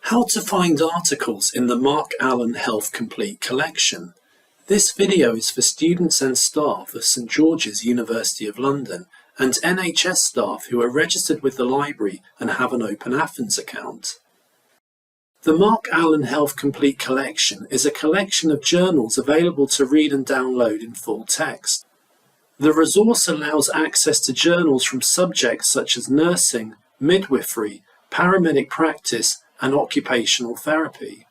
How to find articles in the Mark Allen Health Complete Collection. This video is for students and staff of St George's University of London and NHS staff who are registered with the library and have an Open Athens account. The Mark Allen Health Complete Collection is a collection of journals available to read and download in full text. The resource allows access to journals from subjects such as nursing, midwifery, paramedic practice, and occupational therapy.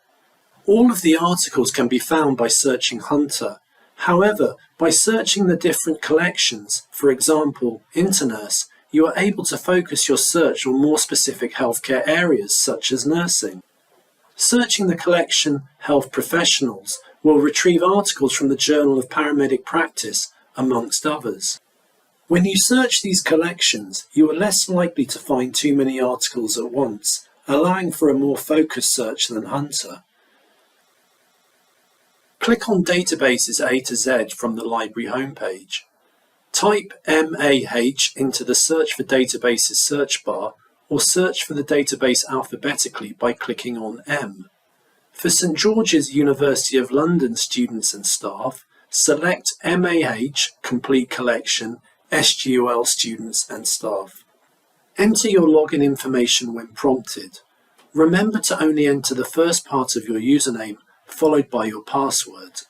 All of the articles can be found by searching Hunter. However, by searching the different collections, for example, Internurse, you are able to focus your search on more specific healthcare areas such as nursing. Searching the collection Health Professionals will retrieve articles from the Journal of Paramedic Practice, amongst others. When you search these collections, you are less likely to find too many articles at once, allowing for a more focused search than Hunter. Click on Databases A to Z from the library homepage. Type MAH into the Search for Databases search bar or search for the database alphabetically by clicking on M. For St George's University of London students and staff, select MAH Complete Collection SGUL students and staff. Enter your login information when prompted. Remember to only enter the first part of your username, followed by your password.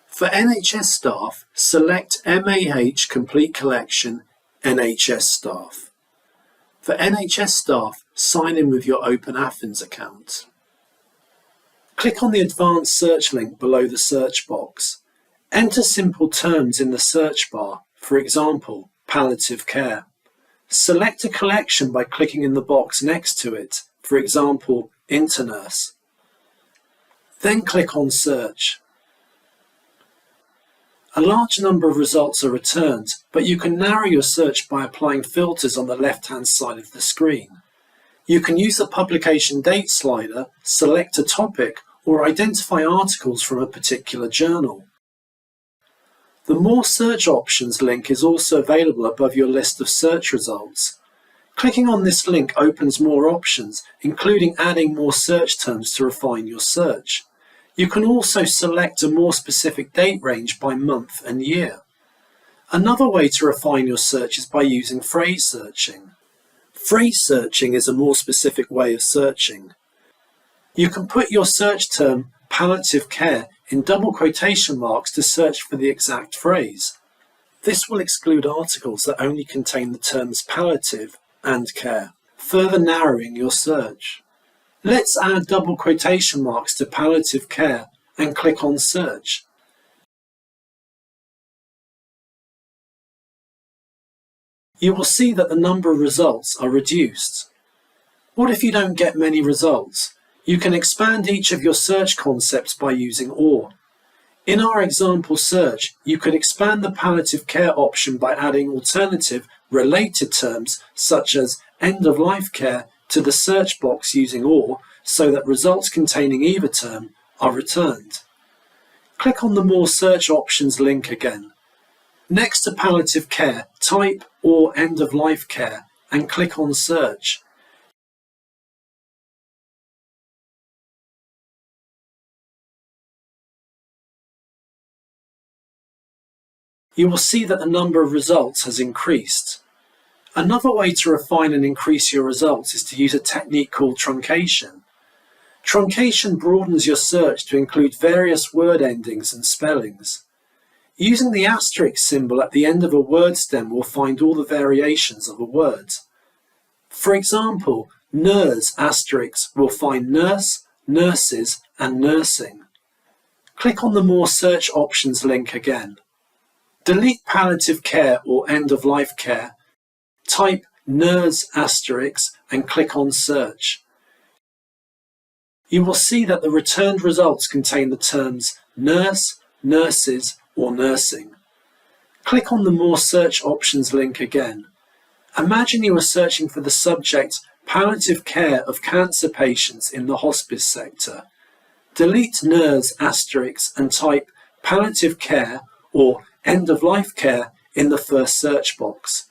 For NHS staff, select MAH Complete Collection NHS staff. For NHS staff, sign in with your Open Athens account. Click on the Advanced Search link below the search box. Enter simple terms in the search bar, for example, palliative care. Select a collection by clicking in the box next to it, for example, Internurse. Then click on Search. A large number of results are returned, but you can narrow your search by applying filters on the left-hand side of the screen. You can use the publication date slider, select a topic, or identify articles from a particular journal. The More Search Options link is also available above your list of search results. Clicking on this link opens more options, including adding more search terms to refine your search. You can also select a more specific date range by month and year. Another way to refine your search is by using phrase searching. Phrase searching is a more specific way of searching. You can put your search term palliative care in double quotation marks to search for the exact phrase. This will exclude articles that only contain the terms palliative and care, further narrowing your search. Let's add double quotation marks to palliative care and click on Search. You will see that the number of results are reduced. What if you don't get many results? You can expand each of your search concepts by using OR. In our example search, you could expand the palliative care option by adding alternative related terms such as end-of-life care to the search box using OR so that results containing either term are returned. Click on the More Search Options link again. Next to palliative care, type OR end-of-life care and click on Search. You will see that the number of results has increased. Another way to refine and increase your results is to use a technique called truncation. Truncation broadens your search to include various word endings and spellings. Using the asterisk symbol at the end of a word stem will find all the variations of a word. For example, nurse asterisk will find nurse, nurses, and nursing. Click on the More Search Options link again. Delete palliative care or end-of-life care. Type nurse asterisk and click on Search. You will see that the returned results contain the terms nurse, nurses, or nursing. Click on the More Search Options link again. Imagine you are searching for the subject palliative care of cancer patients in the hospice sector. Delete nurse asterisk and type palliative care or end-of-life care in the first search box.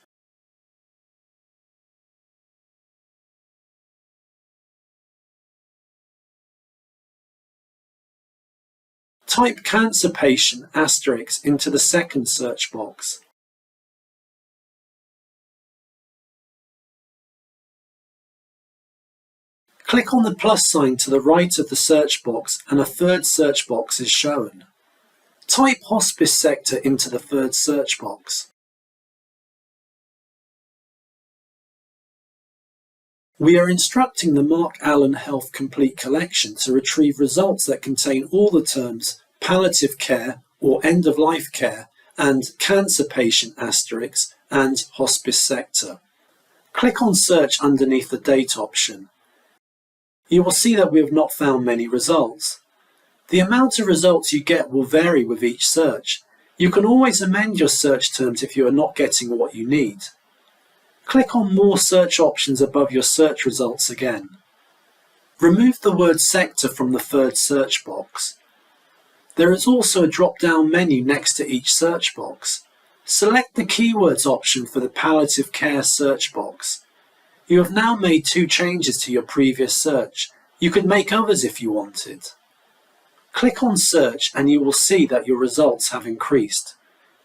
Type cancer patient asterisk into the second search box. Click on the plus sign to the right of the search box and a third search box is shown. Type hospice sector into the third search box. We are instructing the MAH Health Complete Collection to retrieve results that contain all the terms palliative care or end-of-life care and cancer patient asterisk and hospice sector. Click on Search underneath the Date option. You will see that we have not found many results. The amount of results you get will vary with each search. You can always amend your search terms if you are not getting what you need. Click on More search options above your search results again. Remove the word sector from the third search box. There is also a drop-down menu next to each search box. Select the Keywords option for the palliative care search box. You have now made 2 changes to your previous search. You could make others if you wanted. Click on Search and you will see that your results have increased.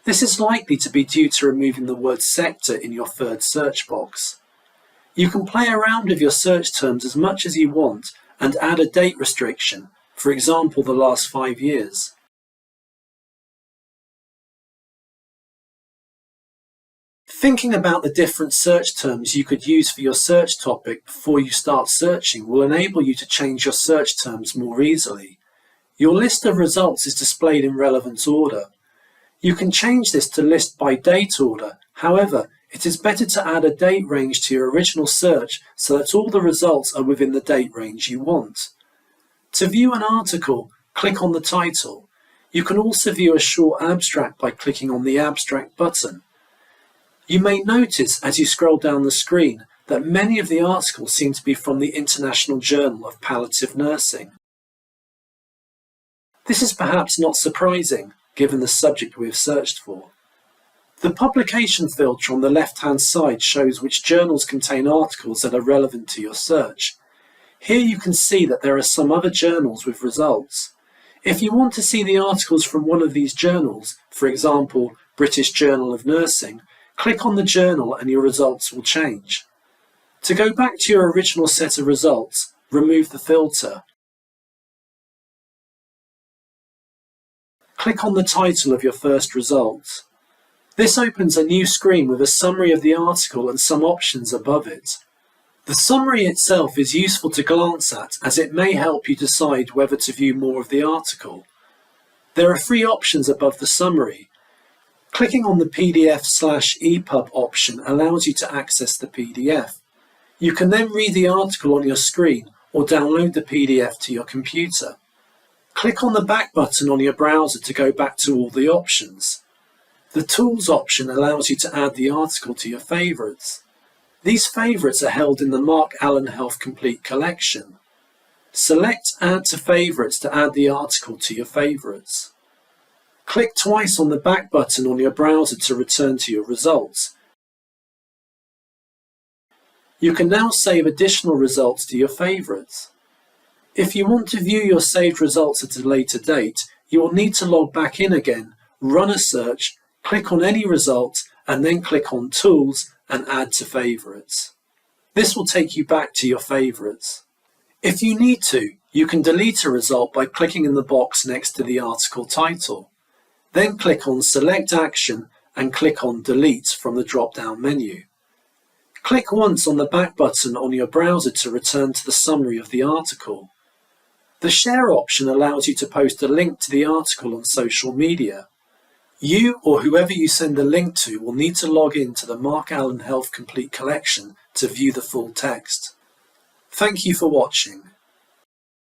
This is likely to be due to removing the word sector in your third search box. You can play around with your search terms as much as you want and add a date restriction, for example the last 5 years. Thinking about the different search terms you could use for your search topic before you start searching will enable you to change your search terms more easily. Your list of results is displayed in relevance order. You can change this to list by date order. However, it is better to add a date range to your original search so that all the results are within the date range you want. To view an article, click on the title. You can also view a short abstract by clicking on the Abstract button. You may notice as you scroll down the screen that many of the articles seem to be from the International Journal of Palliative Nursing. This is perhaps not surprising, given the subject we have searched for. The publication filter on the left-hand side shows which journals contain articles that are relevant to your search. Here you can see that there are some other journals with results. If you want to see the articles from one of these journals, for example, British Journal of Nursing, click on the journal and your results will change. To go back to your original set of results, remove the filter. Click on the title of your first result. This opens a new screen with a summary of the article and some options above it. The summary itself is useful to glance at as it may help you decide whether to view more of the article. There are 3 options above the summary. Clicking on the PDF/EPUB option allows you to access the PDF. You can then read the article on your screen or download the PDF to your computer. Click on the back button on your browser to go back to all the options. The Tools option allows you to add the article to your favourites. These favourites are held in the MAH Health Complete Collection. Select Add to Favourites to add the article to your favourites. Click twice on the back button on your browser to return to your results. You can now save additional results to your favourites. If you want to view your saved results at a later date, you will need to log back in again, run a search, click on any result, and then click on Tools and Add to Favourites. This will take you back to your favourites. If you need to, you can delete a result by clicking in the box next to the article title. Then click on Select Action and click on Delete from the drop-down menu. Click once on the back button on your browser to return to the summary of the article. The Share option allows you to post a link to the article on social media. You or whoever you send the link to will need to log in to the MAH Health Complete Collection to view the full text. Thank you for watching.